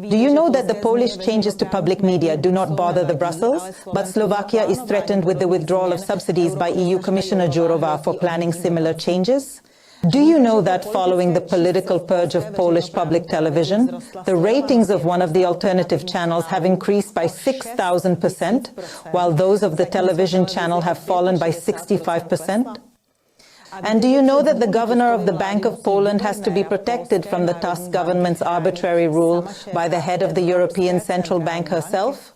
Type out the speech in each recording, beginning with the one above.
Do you know that the Polish changes to public media do not bother the Brussels, but Slovakia is threatened with the withdrawal of subsidies by EU Commissioner Jourová for planning similar changes? Do you know that following the political purge of Polish public television, the ratings of one of the alternative channels have increased by 6,000%, while those of the television channel have fallen by 65%? And do you know that the governor of the Bank of Poland has to be protected from the Tusk government's arbitrary rule by the head of the European Central Bank herself?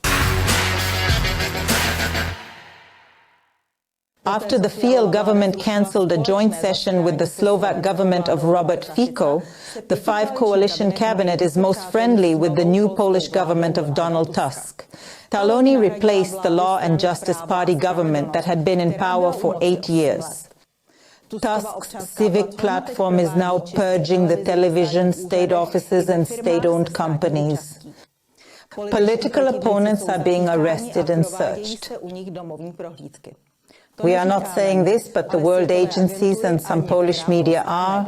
After the Fiel government cancelled a joint session with the Slovak government of Robert Fico, the five-coalition cabinet is most friendly with the new Polish government of Donald Tusk. Taloni replaced the Law and Justice Party government that had been in power for 8 years. Tusk's civic platform is now purging the television, state offices and state-owned companies. Political opponents are being arrested and searched. We are not saying this, but the world agencies and some Polish media are.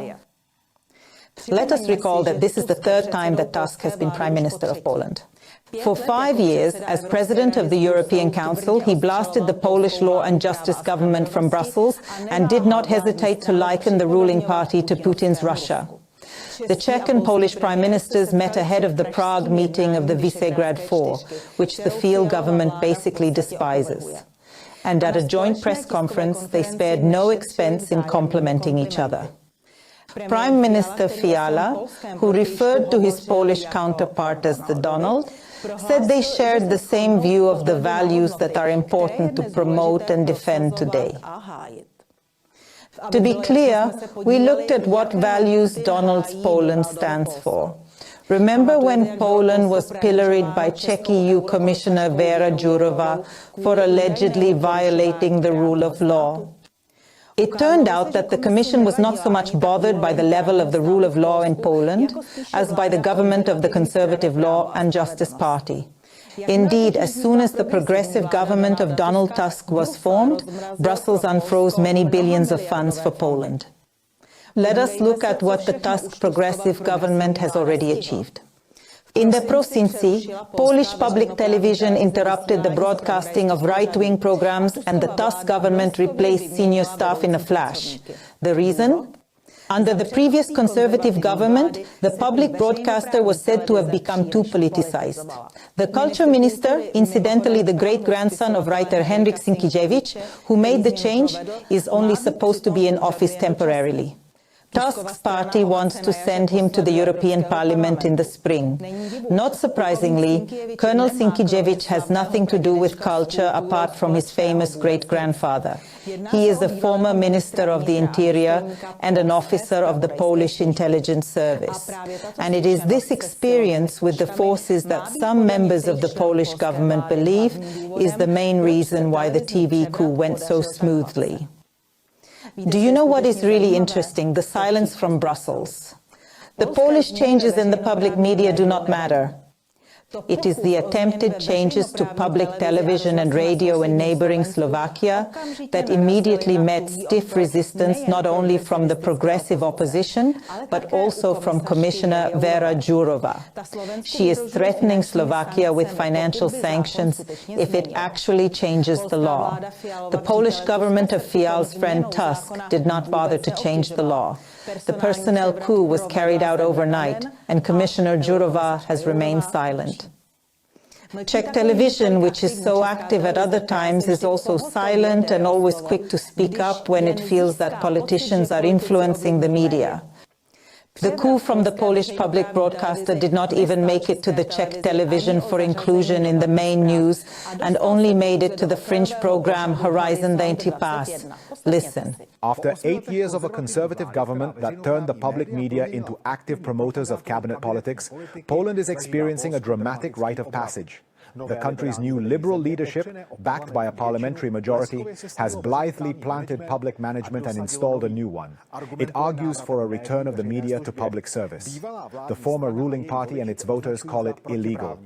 Let us recall that this is the third time that Tusk has been Prime Minister of Poland. For 5 years, as President of the European Council, he blasted the Polish Law and Justice government from Brussels and did not hesitate to liken the ruling party to Putin's Russia. The Czech and Polish Prime Ministers met ahead of the Prague meeting of the Visegrad Four, which the Fiel government basically despises. And at a joint press conference, they spared no expense in complimenting each other. Prime Minister Fiala, who referred to his Polish counterpart as the Donald, said they shared the same view of the values that are important to promote and defend today. To be clear, we looked at what values Donald's Poland stands for. Remember when Poland was pilloried by Czech EU Commissioner Jourová for allegedly violating the rule of law? It turned out that the Commission was not so much bothered by the level of the rule of law in Poland as by the government of the Conservative Law and Justice Party. Indeed, as soon as the progressive government of Donald Tusk was formed, Brussels unfroze many billions of funds for Poland. Let us look at what the Tusk progressive government has already achieved. In the Prosinci, Polish public television interrupted the broadcasting of right-wing programs and the Tusk government replaced senior staff in a flash. The reason? Under the previous conservative government, the public broadcaster was said to have become too politicized. The culture minister, incidentally the great-grandson of writer Henryk Sienkiewicz, who made the change, is only supposed to be in office temporarily. Tusk's party wants to send him to the European Parliament in the spring. Not surprisingly, Colonel Sienkiewicz has nothing to do with culture apart from his famous great-grandfather. He is a former Minister of the Interior and an officer of the Polish Intelligence Service. And it is this experience with the forces that some members of the Polish government believe is the main reason why the TV coup went so smoothly. Do you know what is really interesting? The silence from Brussels. The Polish changes in the public media do not matter. It is the attempted changes to public television and radio in neighboring Slovakia that immediately met stiff resistance not only from the progressive opposition, but also from Commissioner Jourová. She is threatening Slovakia with financial sanctions if it actually changes the law. The Polish government of Fial's friend Tusk did not bother to change the law. The personnel coup was carried out overnight, and Commissioner Jourová has remained silent. Czech television, which is so active at other times, is also silent and always quick to speak up when it feels that politicians are influencing the media. The coup from the Polish public broadcaster did not even make it to the Czech television for inclusion in the main news and only made it to the fringe program Horizon 95. Listen. After 8 years of a conservative government that turned the public media into active promoters of cabinet politics, Poland is experiencing a dramatic rite of passage. The country's new liberal leadership, backed by a parliamentary majority, has blithely planted public management and installed a new one. It argues for a return of the media to public service. The former ruling party and its voters call it illegal.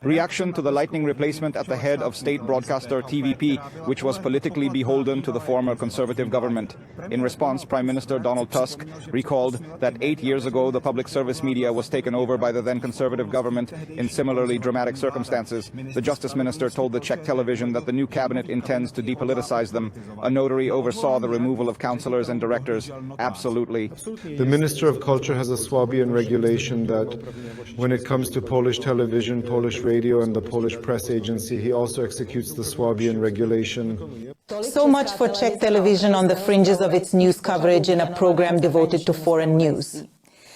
Reaction to the lightning replacement at the head of state broadcaster TVP, which was politically beholden to the former conservative government. In response, Prime Minister Donald Tusk recalled that 8 years ago the public service media was taken over by the then conservative government in similarly dramatic circumstances. The Justice Minister told the Czech television that the new cabinet intends to depoliticize them. A notary oversaw the removal of councillors and directors. Absolutely. The Minister of Culture has a Swabian regulation that when it comes to Polish television, Polish radio and the Polish press agency, he also executes the Swabian regulation. So much for Czech television on the fringes of its news coverage in a program devoted to foreign news.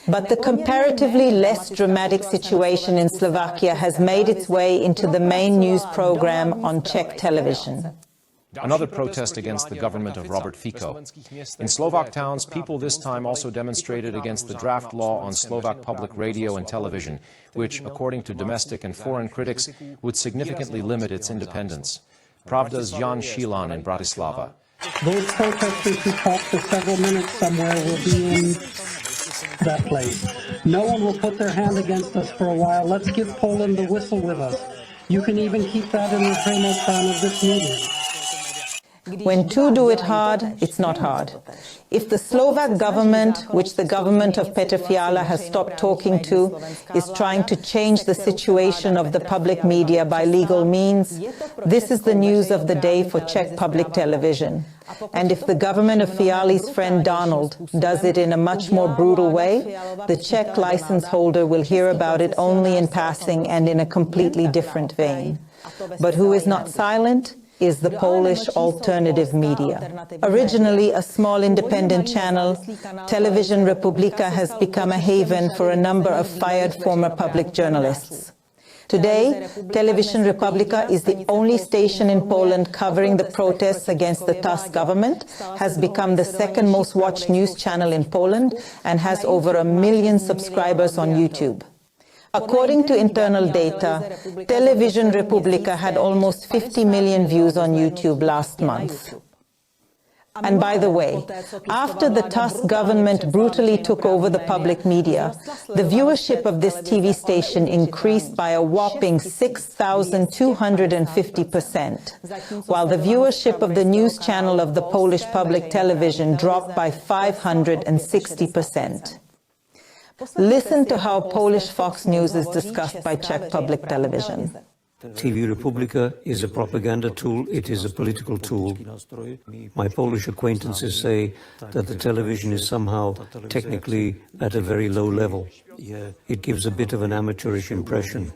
But the comparatively less dramatic situation in Slovakia has made its way into the main news program on Czech television. Another protest against the government of Robert Fico. In Slovak towns, people this time also demonstrated against the draft law on Slovak public radio and television, which, according to domestic and foreign critics, would significantly limit its independence. Pravda's Jan Šilan in Bratislava. Those protesters who talk for several minutes somewhere will be in that place. No one will put their hand against us for a while. Let's give Poland the whistle with us. You can even keep that in the remote plan of this meeting. When two do it hard, it's not hard. If the Slovak government, which the government of Petr Fiala has stopped talking to, is trying to change the situation of the public media by legal means, this is the news of the day for Czech public television. And if the government of Fiala's friend Donald does it in a much more brutal way, the Czech license holder will hear about it only in passing and in a completely different vein. But who is not silent is the Polish alternative media. Originally a small independent channel, Television Republika has become a haven for a number of fired former public journalists. Today, Television Republika is the only station in Poland covering the protests against the Tusk government, has become the second most watched news channel in Poland, and has over 1 million subscribers on YouTube. According to internal data, Television Republika had almost 50 million views on YouTube last month. And by the way, after the Tusk government brutally took over the public media, the viewership of this TV station increased by a whopping 6,250%, while the viewership of the news channel of the Polish public television dropped by 560%. Listen to how Polish Fox News is discussed by Czech public television. TV Republika is a propaganda tool, it is a political tool. My Polish acquaintances say that the television is somehow technically at a very low level. It gives a bit of an amateurish impression.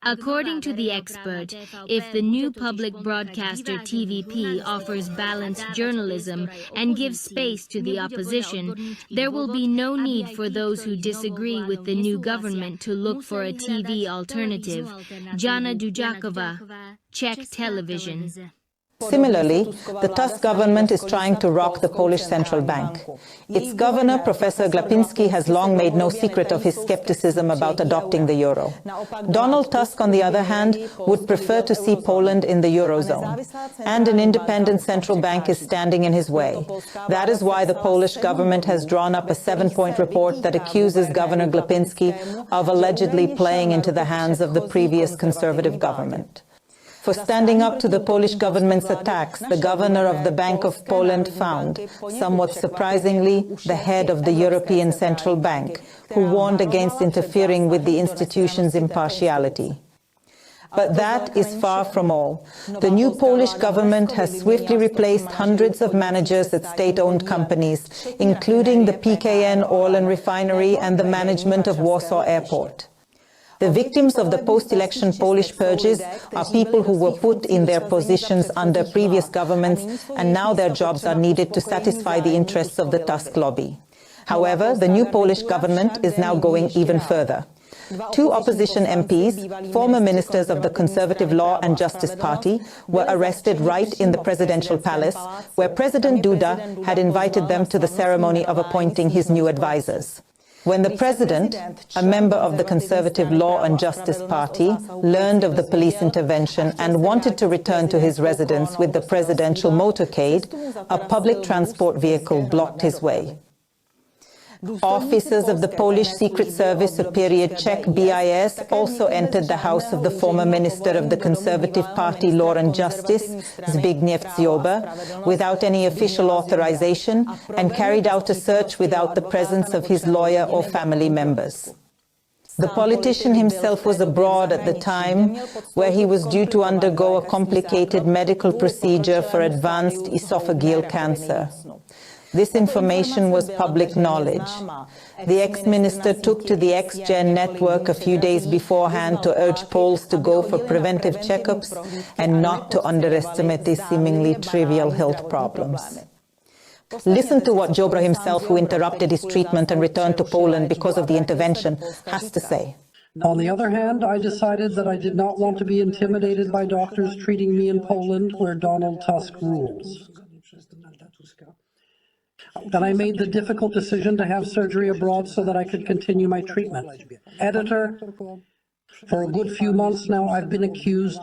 According to the expert, if the new public broadcaster TVP offers balanced journalism and gives space to the opposition, there will be no need for those who disagree with the new government to look for a TV alternative. Jana Dujakova, Czech television. Similarly, the Tusk government is trying to rock the Polish central bank. Its governor, Professor Glapiński, has long made no secret of his skepticism about adopting the euro. Donald Tusk, on the other hand, would prefer to see Poland in the eurozone. And an independent central bank is standing in his way. That is why the Polish government has drawn up a 7-point report that accuses Governor Glapiński of allegedly playing into the hands of the previous conservative government. For standing up to the Polish government's attacks, the governor of the Bank of Poland found, somewhat surprisingly, the head of the European Central Bank, who warned against interfering with the institution's impartiality. But that is far from all. The new Polish government has swiftly replaced hundreds of managers at state-owned companies, including the PKN Orlen refinery and the management of Warsaw Airport. The victims of the post-election Polish purges are people who were put in their positions under previous governments, and now their jobs are needed to satisfy the interests of the Tusk lobby. However, the new Polish government is now going even further. 2 opposition MPs, former ministers of the Conservative Law and Justice Party, were arrested right in the presidential palace, where President Duda had invited them to the ceremony of appointing his new advisors. When the president, a member of the Conservative Law and Justice Party, learned of the police intervention and wanted to return to his residence with the presidential motorcade, a public transport vehicle blocked his way. Officers of the Polish Secret Service Superior Czech BIS also entered the house of the former Minister of the Conservative Party Law and Justice, Zbigniew Ziobro, without any official authorization and carried out a search without the presence of his lawyer or family members. The politician himself was abroad at the time, where he was due to undergo a complicated medical procedure for advanced esophageal cancer. This information was public knowledge. The ex-minister took to the ex-gen network a few days beforehand to urge Poles to go for preventive checkups and not to underestimate these seemingly trivial health problems. Listen to what Ziobro himself, who interrupted his treatment and returned to Poland because of the intervention, has to say. On the other hand, I decided that I did not want to be intimidated by doctors treating me in Poland, where Donald Tusk rules. And I made the difficult decision to have surgery abroad so that I could continue my treatment. Editor, for a good few months now, I've been accused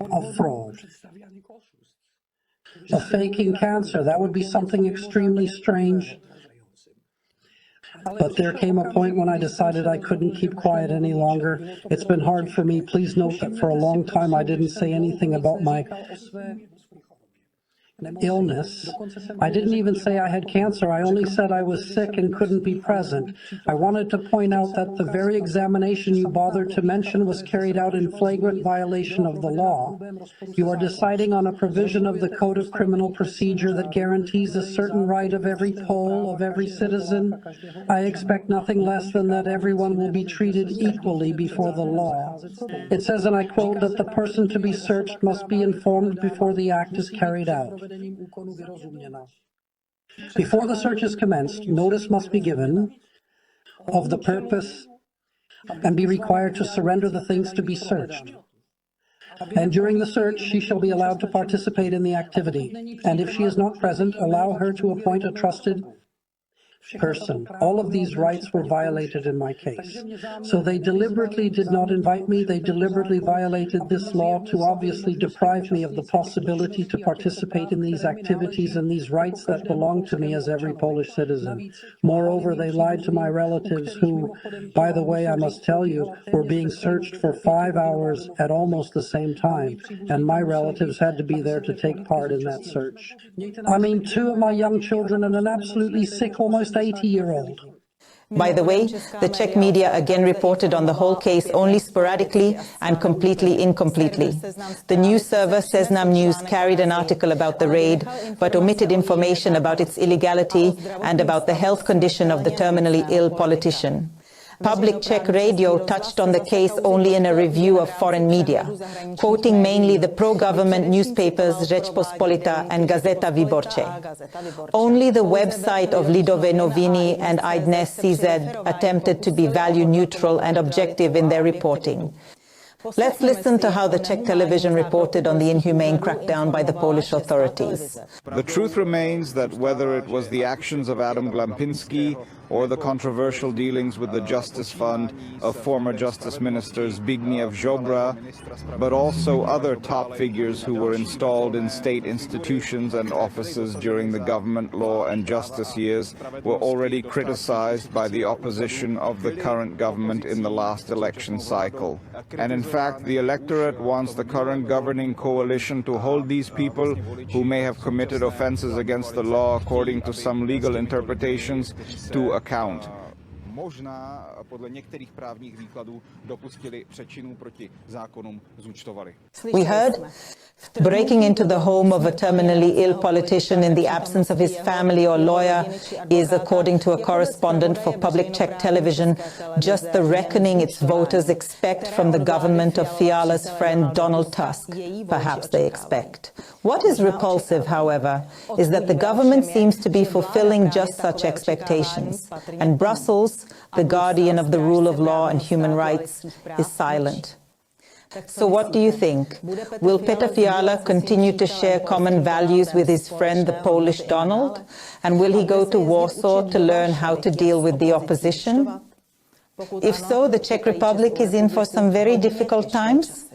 of fraud, of faking cancer. That would be something extremely strange. But there came a point when I decided I couldn't keep quiet any longer. It's been hard for me. Please note that for a long time I didn't say anything about my illness. I didn't even say I had cancer. I only said I was sick and couldn't be present. I wanted to point out that the very examination you bothered to mention was carried out in flagrant violation of the law. You are deciding on a provision of the Code of Criminal Procedure that guarantees a certain right of every Pole, of every citizen. I expect nothing less than that everyone will be treated equally before the law. It says, and I quote, that the person to be searched must be informed before the act is carried out. Before the search is commenced, notice must be given of the purpose and be required to surrender the things to be searched. And during the search, she shall be allowed to participate in the activity. And if she is not present, allow her to appoint a trusted person. All of these rights were violated in my case. So they deliberately did not invite me. They deliberately violated this law to obviously deprive me of the possibility to participate in these activities and these rights that belong to me as every Polish citizen. Moreover, they lied to my relatives who, by the way, I must tell you, were being searched for 5 hours at almost the same time, and my relatives had to be there to take part in that search. I mean, 2 of my young children and an absolutely sick, almost 80-year-old. By the way, the Czech media again reported on the whole case only sporadically and completely incompletely. The news server Seznam News carried an article about the raid, but omitted information about its illegality and about the health condition of the terminally ill politician. Public Czech radio touched on the case only in a review of foreign media, quoting mainly the pro-government newspapers Rzeczpospolita and Gazeta Wyborcze. Only the website of Lidové noviny and iDnes.cz attempted to be value-neutral and objective in their reporting. Let's listen to how the Czech television reported on the inhumane crackdown by the Polish authorities. The truth remains that whether it was the actions of Adam Glampinski or the controversial dealings with the Justice Fund of former Justice Minister Zbigniew Ziobro, but also other top figures who were installed in state institutions and offices during the government law and justice years, were already criticized by the opposition of the current government in the last election cycle. And in fact, the electorate wants the current governing coalition to hold these people, who may have committed offenses against the law according to some legal interpretations, to account. Možná podle některých právních výkladů dopustili přečinů proti zákonům zúčtovali. We heard, breaking into the home of a terminally ill politician in the absence of his family or lawyer is, according to a correspondent for public Czech television, just the reckoning its voters expect from the government of Fiala's friend Donald Tusk, perhaps they expect. What is repulsive, however, is that the government seems to be fulfilling just such expectations, and Brussels, the guardian of the rule of law and human rights, is silent. So what do you think? Will Petr Fiala continue to share common values with his friend, the Polish Donald? And will he go to Warsaw to learn how to deal with the opposition? If so, the Czech Republic is in for some very difficult times.